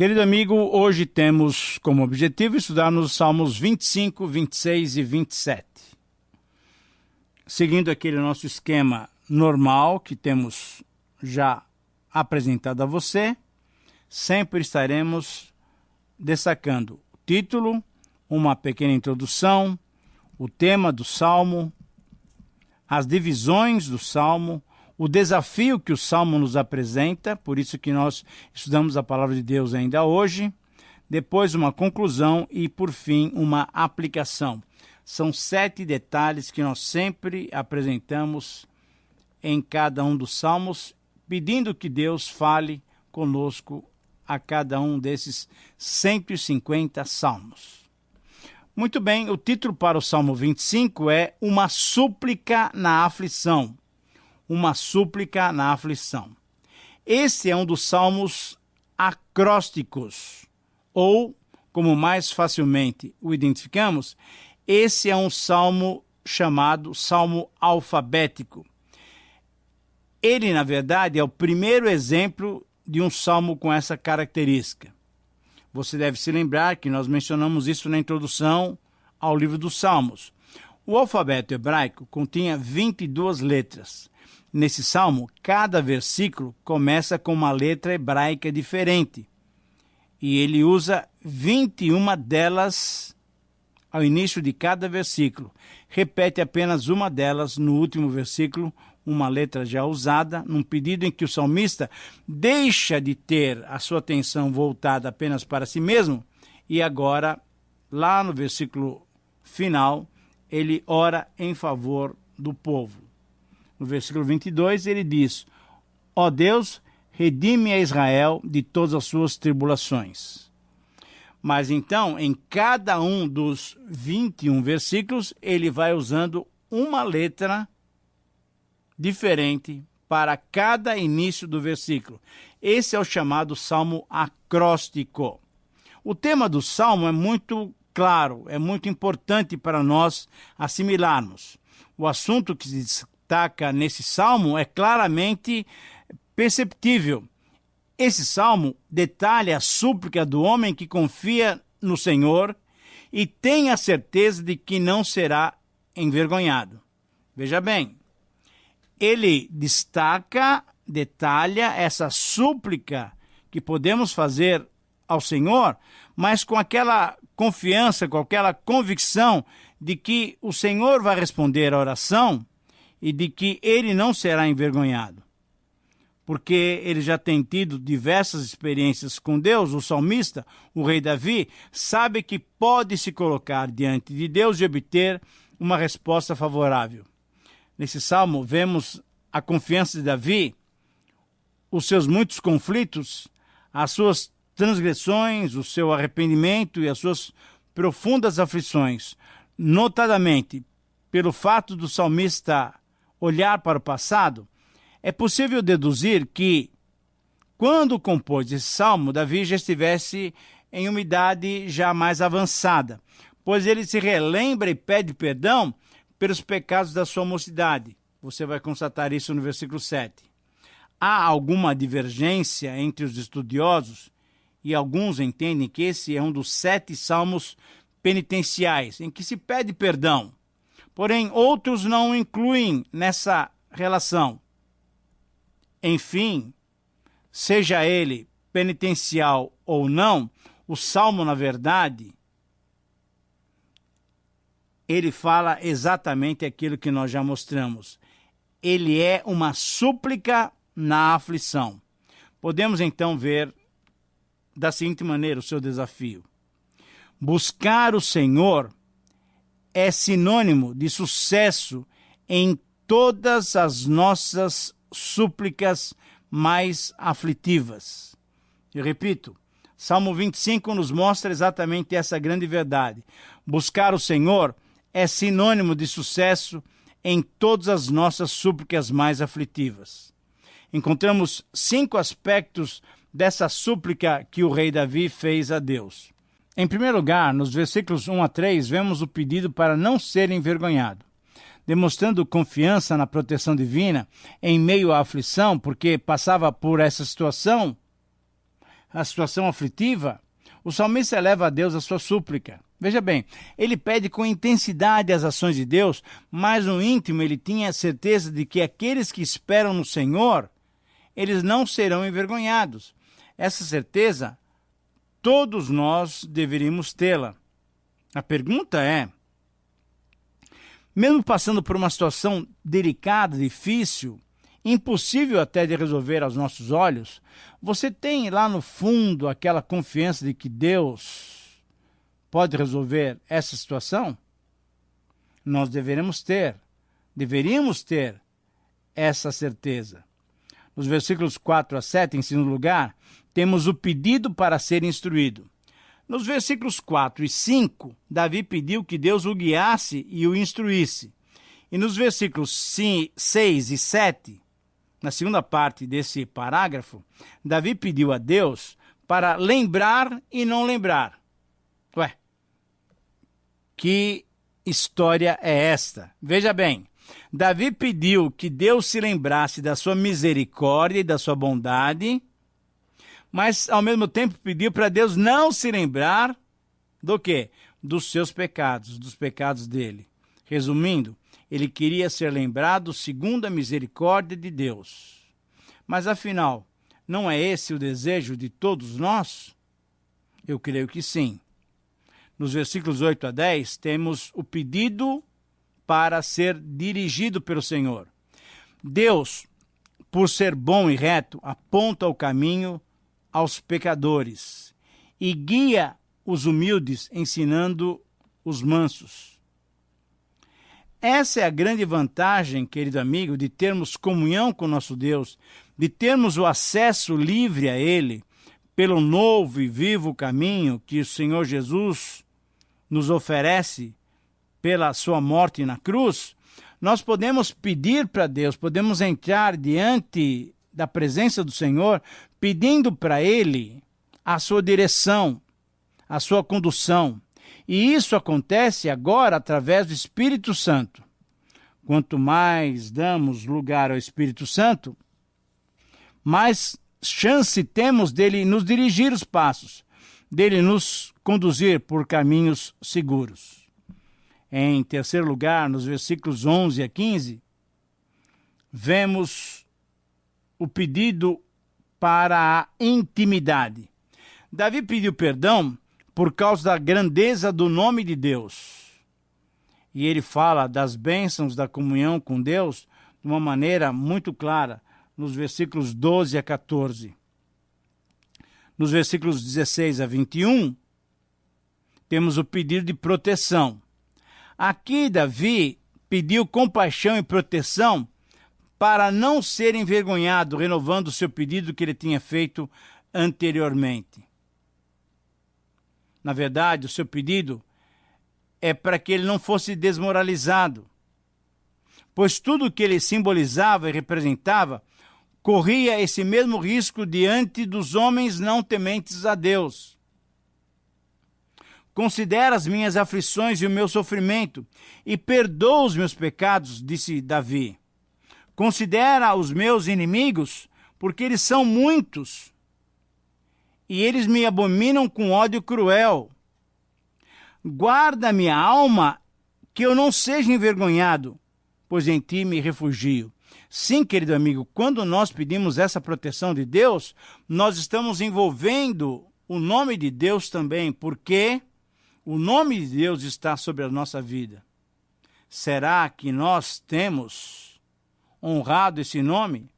Querido amigo, hoje temos como objetivo estudar nos Salmos 25, 26 e 27. Seguindo aquele nosso esquema normal que temos já apresentado a você, sempre estaremos destacando o título, uma pequena introdução, o tema do Salmo, as divisões do Salmo, o desafio que o Salmo nos apresenta, por isso que nós estudamos a palavra de Deus ainda hoje, depois uma conclusão e, por fim, uma aplicação. São 7 detalhes que nós sempre apresentamos em cada um dos Salmos, pedindo que Deus fale conosco a cada um desses 150 Salmos. Muito bem, o título para o Salmo 25 é Uma Súplica na Aflição. Uma súplica na aflição. Esse é um dos salmos acrósticos, ou, como mais facilmente o identificamos, esse é um salmo chamado salmo alfabético. Ele, na verdade, é o primeiro exemplo de um salmo com essa característica. Você deve se lembrar que nós mencionamos isso na introdução ao livro dos Salmos. O alfabeto hebraico continha 22 letras. Nesse salmo, cada versículo começa com uma letra hebraica diferente. E ele usa 21 delas ao início de cada versículo. Repete apenas uma delas no último versículo, uma letra já usada, num pedido em que o salmista deixa de ter a sua atenção voltada apenas para si mesmo, e agora, lá no versículo final, ele ora em favor do povo. No versículo 22, ele diz: Ó Deus, redime a Israel de todas as suas tribulações. Mas então, em cada um dos 21 versículos, ele vai usando uma letra diferente para cada início do versículo. Esse é o chamado salmo acróstico. O tema do salmo é muito claro, é muito importante para nós assimilarmos. O assunto que se destaca nesse salmo é claramente perceptível. Esse salmo detalha a súplica do homem que confia no Senhor e tem a certeza de que não será envergonhado. Veja bem, ele detalha essa súplica que podemos fazer ao Senhor, mas com aquela confiança, com aquela convicção de que o Senhor vai responder a oração e de que ele não será envergonhado. Porque ele já tem tido diversas experiências com Deus, o salmista, o rei Davi, sabe que pode se colocar diante de Deus e obter uma resposta favorável. Nesse salmo, vemos a confiança de Davi, os seus muitos conflitos, as suas transgressões, o seu arrependimento e as suas profundas aflições. Notadamente, pelo fato do salmista olhar para o passado, é possível deduzir que, quando compôs esse salmo, Davi já estivesse em uma idade já mais avançada, pois ele se relembra e pede perdão pelos pecados da sua mocidade. Você vai constatar isso no versículo 7. Há alguma divergência entre os estudiosos, e alguns entendem que esse é um dos 7 salmos penitenciais, em que se pede perdão. Porém, outros não o incluem nessa relação. Enfim, seja ele penitencial ou não, o salmo, na verdade, ele fala exatamente aquilo que nós já mostramos. Ele é uma súplica na aflição. Podemos então ver da seguinte maneira o seu desafio. Buscar o Senhor é sinônimo de sucesso em todas as nossas súplicas mais aflitivas. Eu repito, Salmo 25 nos mostra exatamente essa grande verdade. Buscar o Senhor é sinônimo de sucesso em todas as nossas súplicas mais aflitivas. Encontramos 5 aspectos dessa súplica que o rei Davi fez a Deus. Em primeiro lugar, nos versículos 1 a 3, vemos o pedido para não ser envergonhado, demonstrando confiança na proteção divina em meio à aflição, porque passava por essa situação. a situação aflitiva, o salmista eleva a Deus a sua súplica. Veja bem, ele pede com intensidade as ações de Deus, mas no íntimo ele tinha a certeza de que aqueles que esperam no Senhor, eles não serão envergonhados. Essa certeza, todos nós deveríamos tê-la. A pergunta é, mesmo passando por uma situação delicada, difícil, impossível até de resolver aos nossos olhos, você tem lá no fundo aquela confiança de que Deus pode resolver essa situação? Nós deveríamos ter essa certeza. Nos versículos 4 a 7, em segundo lugar, temos o pedido para ser instruído. Nos versículos 4 e 5, Davi pediu que Deus o guiasse e o instruísse. E nos versículos 6 e 7, na segunda parte desse parágrafo, Davi pediu a Deus para lembrar e não lembrar. Ué, que história é esta? Veja bem, Davi pediu que Deus se lembrasse da sua misericórdia e da sua bondade, mas ao mesmo tempo pediu para Deus não se lembrar do quê? Dos seus pecados, dos pecados dele. Resumindo, ele queria ser lembrado segundo a misericórdia de Deus. Mas afinal, não é esse o desejo de todos nós? Eu creio que sim. Nos versículos 8 a 10, temos o pedido para ser dirigido pelo Senhor. Deus, por ser bom e reto, aponta o caminho aos pecadores e guia os humildes, ensinando os mansos. Essa é a grande vantagem, querido amigo, de termos comunhão com nosso Deus, de termos o acesso livre a Ele, pelo novo e vivo caminho que o Senhor Jesus nos oferece pela sua morte na cruz. Nós podemos pedir para Deus, podemos entrar diante da presença do Senhor, pedindo para Ele a sua direção, a sua condução. E isso acontece agora através do Espírito Santo. Quanto mais damos lugar ao Espírito Santo, mais chance temos dele nos dirigir os passos, dele nos conduzir por caminhos seguros. Em terceiro lugar, nos versículos 11 a 15, vemos o pedido para a intimidade. Davi pediu perdão por causa da grandeza do nome de Deus. E ele fala das bênçãos da comunhão com Deus de uma maneira muito clara, nos versículos 12 a 14. Nos versículos 16 a 21, temos o pedido de proteção. Aqui Davi pediu compaixão e proteção para não ser envergonhado, renovando o seu pedido que ele tinha feito anteriormente. Na verdade, o seu pedido é para que ele não fosse desmoralizado, pois tudo que ele simbolizava e representava corria esse mesmo risco diante dos homens não tementes a Deus. Considera as minhas aflições e o meu sofrimento e perdoa os meus pecados, disse Davi. Considera os meus inimigos, porque eles são muitos, e eles me abominam com ódio cruel. Guarda minha alma, que eu não seja envergonhado, pois em ti me refugio. Sim, querido amigo, quando nós pedimos essa proteção de Deus, nós estamos envolvendo o nome de Deus também, porque o nome de Deus está sobre a nossa vida. Será que nós temos honrado esse nome?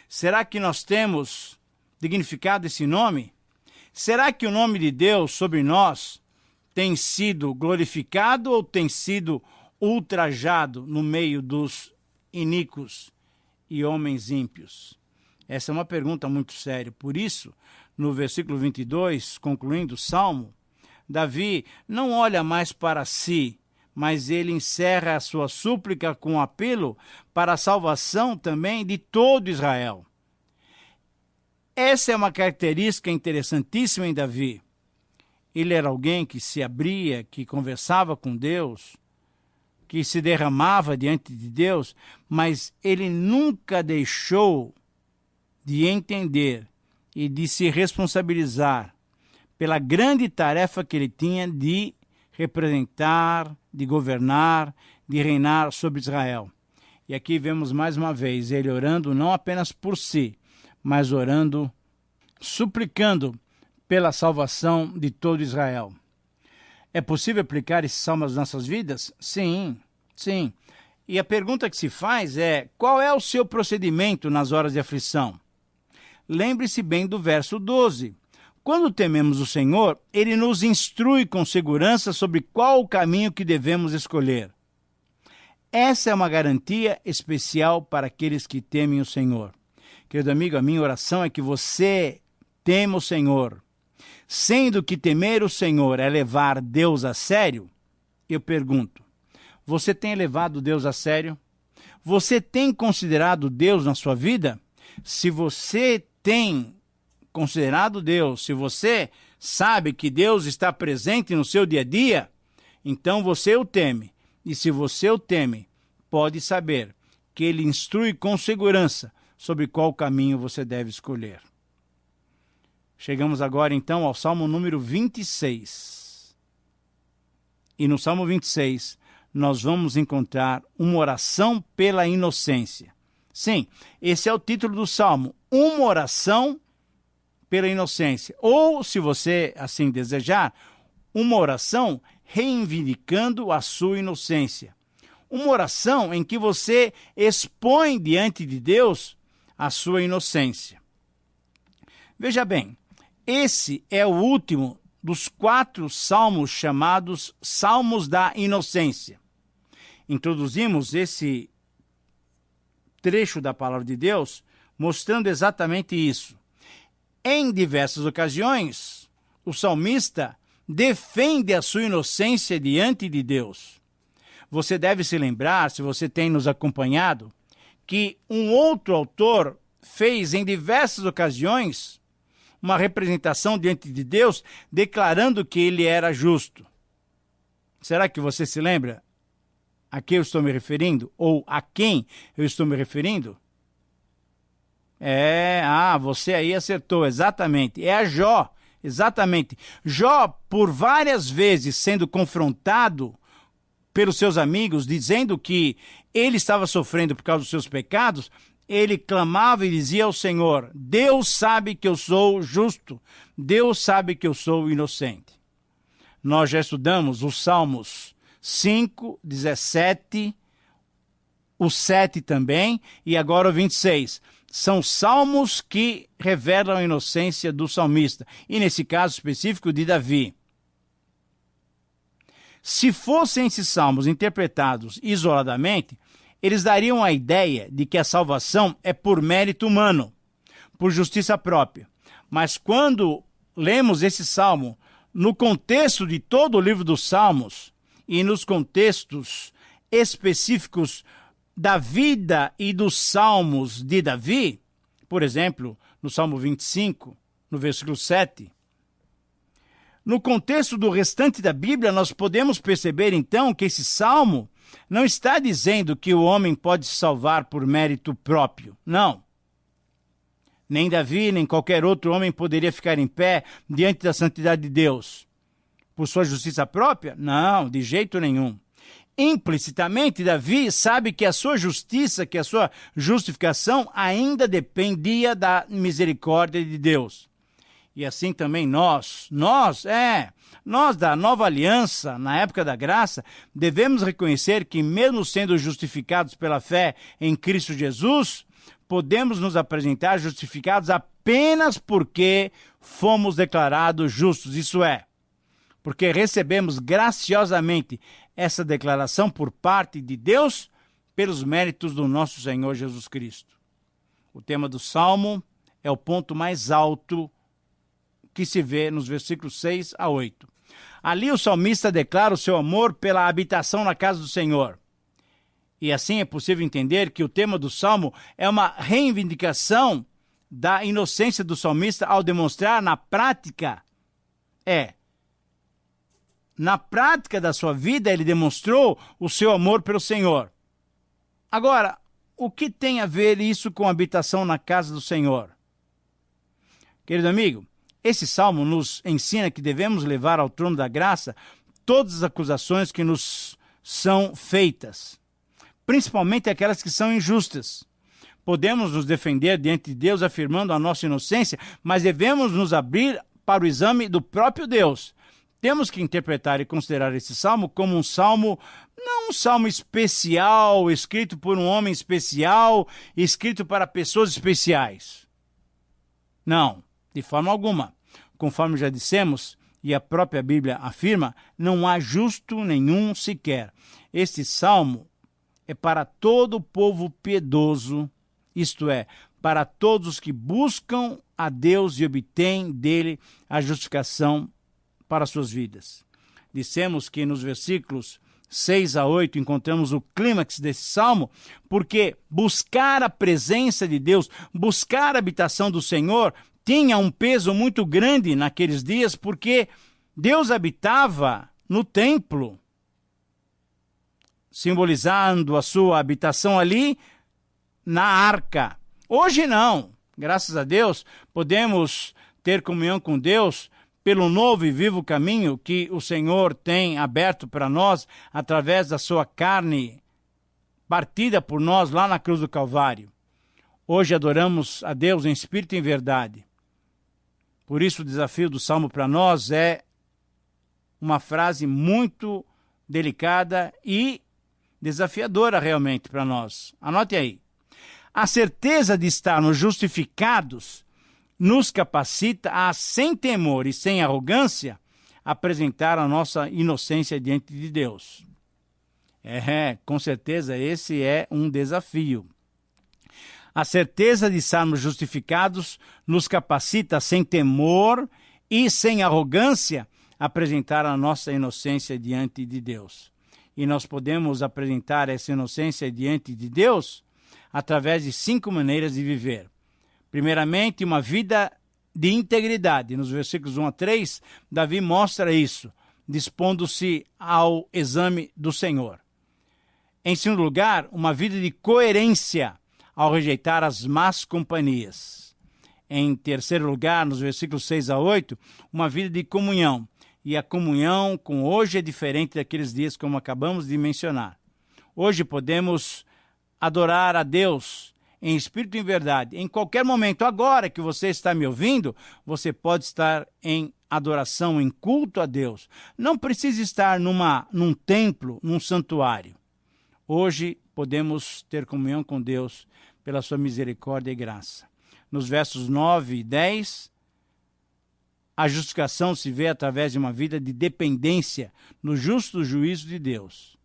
Será que nós temos dignificado esse nome? Será que o nome de Deus sobre nós tem sido glorificado ou tem sido ultrajado no meio dos iníquos e homens ímpios? Essa é uma pergunta muito séria. Por isso, no versículo 22, concluindo o Salmo, Davi não olha mais para si, mas ele encerra a sua súplica com um apelo para a salvação também de todo Israel. Essa é uma característica interessantíssima em Davi. Ele era alguém que se abria, que conversava com Deus, que se derramava diante de Deus, mas ele nunca deixou de entender e de se responsabilizar pela grande tarefa que ele tinha de representar, de governar, de reinar sobre Israel. E aqui vemos mais uma vez ele orando não apenas por si, mas orando, suplicando pela salvação de todo Israel. É possível aplicar esse salmo às nossas vidas? Sim, sim. E a pergunta que se faz é: qual é o seu procedimento nas horas de aflição? Lembre-se bem do verso 12. Quando tememos o Senhor, ele nos instrui com segurança sobre qual o caminho que devemos escolher. Essa é uma garantia especial para aqueles que temem o Senhor. Querido amigo, a minha oração é que você tema o Senhor. Sendo que temer o Senhor é levar Deus a sério, eu pergunto, você tem levado Deus a sério? Você tem considerado Deus na sua vida? Se você tem considerado Deus, se você sabe que Deus está presente no seu dia a dia, então você o teme. E se você o teme, pode saber que ele instrui com segurança sobre qual caminho você deve escolher. Chegamos agora então ao Salmo número 26. E no Salmo 26, nós vamos encontrar uma oração pela inocência. Sim, esse é o título do Salmo, uma oração pela inocência. Ou, se você assim desejar, uma oração reivindicando a sua inocência. Uma oração em que você expõe diante de Deus a sua inocência. Veja bem, esse é o último dos 4 salmos chamados Salmos da Inocência. Introduzimos esse trecho da palavra de Deus mostrando exatamente isso. Em diversas ocasiões, o salmista defende a sua inocência diante de Deus. Você deve se lembrar, se você tem nos acompanhado, que um outro autor fez em diversas ocasiões uma representação diante de Deus, declarando que ele era justo. Será que você se lembra a quem eu estou me referindo? Ou a quem eu estou me referindo? Você aí acertou, exatamente. É a Jó, exatamente. Jó, por várias vezes sendo confrontado pelos seus amigos, dizendo que ele estava sofrendo por causa dos seus pecados, ele clamava e dizia ao Senhor: Deus sabe que eu sou justo, Deus sabe que eu sou inocente. Nós já estudamos os Salmos 5, 17, o 7 também, e agora o 26. São salmos que revelam a inocência do salmista, e nesse caso específico de Davi. Se fossem esses salmos interpretados isoladamente, eles dariam a ideia de que a salvação é por mérito humano, por justiça própria. Mas quando lemos esse salmo no contexto de todo o livro dos Salmos e nos contextos específicos da vida e dos salmos de Davi, por exemplo, no Salmo 25, no versículo 7, no contexto do restante da Bíblia, nós podemos perceber então que esse salmo não está dizendo que o homem pode se salvar por mérito próprio. Não. Nem Davi, nem qualquer outro homem poderia ficar em pé diante da santidade de Deus por sua justiça própria? Não, de jeito nenhum. Implicitamente, Davi sabe que a sua justiça, que a sua justificação ainda dependia da misericórdia de Deus. E assim também nós da nova aliança, na época da graça, devemos reconhecer que mesmo sendo justificados pela fé em Cristo Jesus, podemos nos apresentar justificados apenas porque fomos declarados justos, isso é, porque recebemos graciosamente essa declaração por parte de Deus pelos méritos do nosso Senhor Jesus Cristo. O tema do Salmo é o ponto mais alto que se vê nos versículos 6 a 8. Ali o salmista declara o seu amor pela habitação na casa do Senhor. E assim é possível entender que o tema do Salmo é uma reivindicação da inocência do salmista ao demonstrar na prática da sua vida, ele demonstrou o seu amor pelo Senhor. Agora, o que tem a ver isso com a habitação na casa do Senhor? Querido amigo, esse salmo nos ensina que devemos levar ao trono da graça todas as acusações que nos são feitas, principalmente aquelas que são injustas. Podemos nos defender diante de Deus afirmando a nossa inocência, mas devemos nos abrir para o exame do próprio Deus. Temos que interpretar e considerar esse salmo como um salmo, não um salmo especial, escrito por um homem especial, escrito para pessoas especiais. Não, de forma alguma. Conforme já dissemos, e a própria Bíblia afirma, não há justo nenhum sequer. Este salmo é para todo o povo piedoso, isto é, para todos os que buscam a Deus e obtêm dele a justificação para suas vidas. Dissemos que nos versículos 6 a 8 encontramos o clímax desse salmo, porque buscar a presença de Deus, buscar a habitação do Senhor, tinha um peso muito grande naqueles dias, porque Deus habitava no templo, simbolizando a sua habitação ali na arca. Hoje não, graças a Deus, podemos ter comunhão com Deus pelo novo e vivo caminho que o Senhor tem aberto para nós através da sua carne partida por nós lá na cruz do Calvário. Hoje adoramos a Deus em espírito e em verdade. Por isso o desafio do Salmo para nós é uma frase muito delicada e desafiadora realmente para nós. Anote aí. A certeza de estarmos justificados nos capacita a, sem temor e sem arrogância, apresentar a nossa inocência diante de Deus. Com certeza esse é um desafio. A certeza de estarmos justificados nos capacita, sem temor e sem arrogância, apresentar a nossa inocência diante de Deus. E nós podemos apresentar essa inocência diante de Deus através de 5 maneiras de viver. Primeiramente, uma vida de integridade. Nos versículos 1 a 3, Davi mostra isso, dispondo-se ao exame do Senhor. Em segundo lugar, uma vida de coerência ao rejeitar as más companhias. Em terceiro lugar, nos versículos 6 a 8, uma vida de comunhão. E a comunhão com hoje é diferente daqueles dias como acabamos de mencionar. Hoje podemos adorar a Deus em espírito e em verdade. Em qualquer momento, agora que você está me ouvindo, você pode estar em adoração, em culto a Deus. Não precisa estar num templo, num santuário. Hoje podemos ter comunhão com Deus pela sua misericórdia e graça. Nos versos 9 e 10, a justificação se vê através de uma vida de dependência no justo juízo de Deus.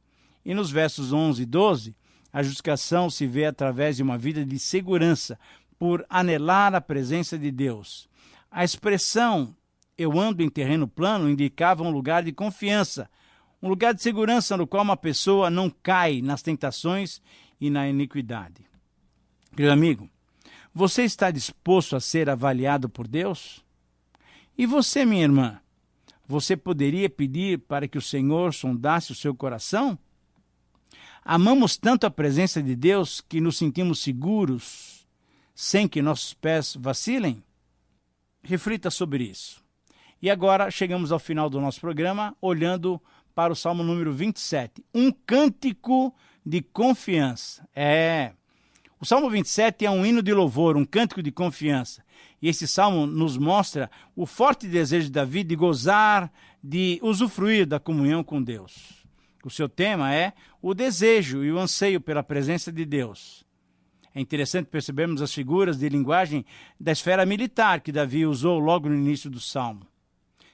E nos versos 11 e 12, a justificação se vê através de uma vida de segurança, por anelar a presença de Deus. A expressão "eu ando em terreno plano" indicava um lugar de confiança, um lugar de segurança no qual uma pessoa não cai nas tentações e na iniquidade. Querido amigo, você está disposto a ser avaliado por Deus? E você, minha irmã, você poderia pedir para que o Senhor sondasse o seu coração? Amamos tanto a presença de Deus que nos sentimos seguros, sem que nossos pés vacilem? Reflita sobre isso. E agora chegamos ao final do nosso programa, olhando para o Salmo número 27, um cântico de confiança. O Salmo 27 é um hino de louvor, um cântico de confiança. E esse salmo nos mostra o forte desejo de Davi de gozar, de usufruir da comunhão com Deus. O seu tema é o desejo e o anseio pela presença de Deus. É interessante percebermos as figuras de linguagem da esfera militar que Davi usou logo no início do salmo.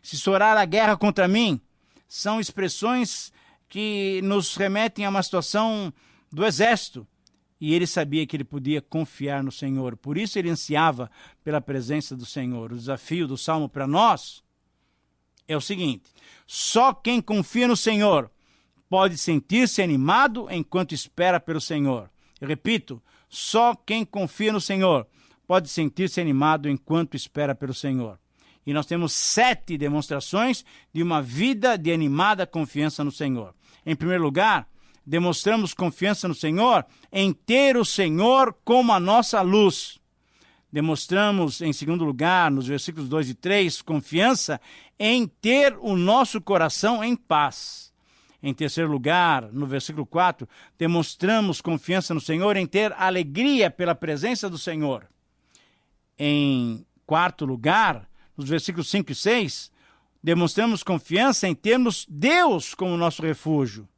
Se estourar a guerra contra mim, são expressões que nos remetem a uma situação do exército. E ele sabia que ele podia confiar no Senhor. Por isso ele ansiava pela presença do Senhor. O desafio do salmo para nós é o seguinte: só quem confia no Senhor pode sentir-se animado enquanto espera pelo Senhor. Eu repito, só quem confia no Senhor pode sentir-se animado enquanto espera pelo Senhor. E nós temos 7 demonstrações de uma vida de animada confiança no Senhor. Em primeiro lugar, demonstramos confiança no Senhor em ter o Senhor como a nossa luz. Demonstramos, em segundo lugar, nos versículos 2 e 3, confiança em ter o nosso coração em paz. Em terceiro lugar, no versículo 4, demonstramos confiança no Senhor em ter alegria pela presença do Senhor. Em quarto lugar, nos versículos 5 e 6, demonstramos confiança em termos Deus como nosso refúgio.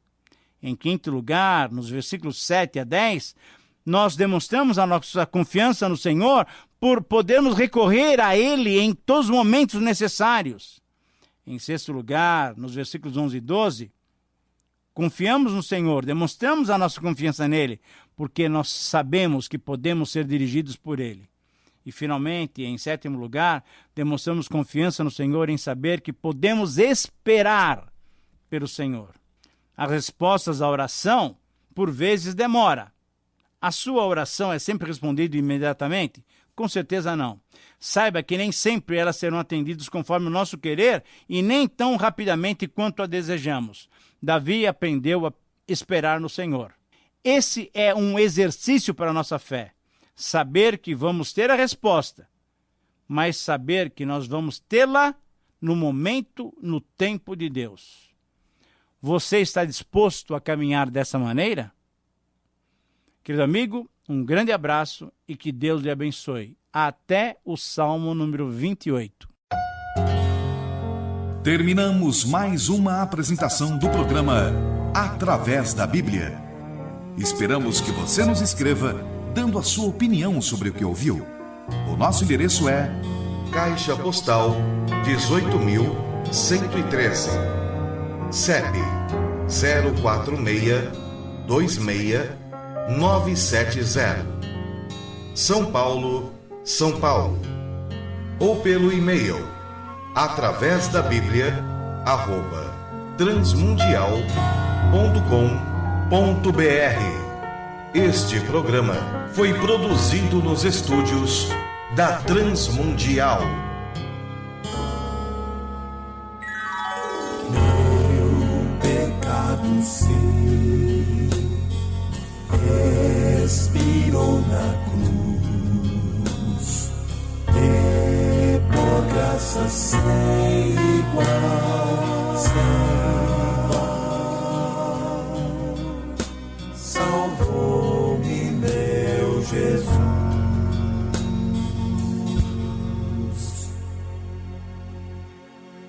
Em quinto lugar, nos versículos 7 a 10, nós demonstramos a nossa confiança no Senhor por podermos recorrer a Ele em todos os momentos necessários. Em sexto lugar, nos versículos 11 e 12, confiamos no Senhor, demonstramos a nossa confiança nele, porque nós sabemos que podemos ser dirigidos por Ele. E, finalmente, em sétimo lugar, demonstramos confiança no Senhor em saber que podemos esperar pelo Senhor. As respostas à oração, por vezes, demoram. A sua oração é sempre respondida imediatamente? Com certeza não. Saiba que nem sempre elas serão atendidas conforme o nosso querer e nem tão rapidamente quanto a desejamos. Davi aprendeu a esperar no Senhor. Esse é um exercício para a nossa fé. Saber que vamos ter a resposta, mas saber que nós vamos tê-la no momento, no tempo de Deus. Você está disposto a caminhar dessa maneira? Querido amigo, um grande abraço e que Deus lhe abençoe. Até o Salmo número 28. Terminamos mais uma apresentação do programa Através da Bíblia. Esperamos que você nos escreva dando a sua opinião sobre o que ouviu. O nosso endereço é Caixa Postal 18.113, CEP 04626-970, São Paulo, São Paulo. Ou pelo e-mail atravesdabiblia@transmundial.com.br. Este programa foi produzido nos estúdios da Transmundial. Meu pecado sei, expirou na cruz, e por graça sem igual.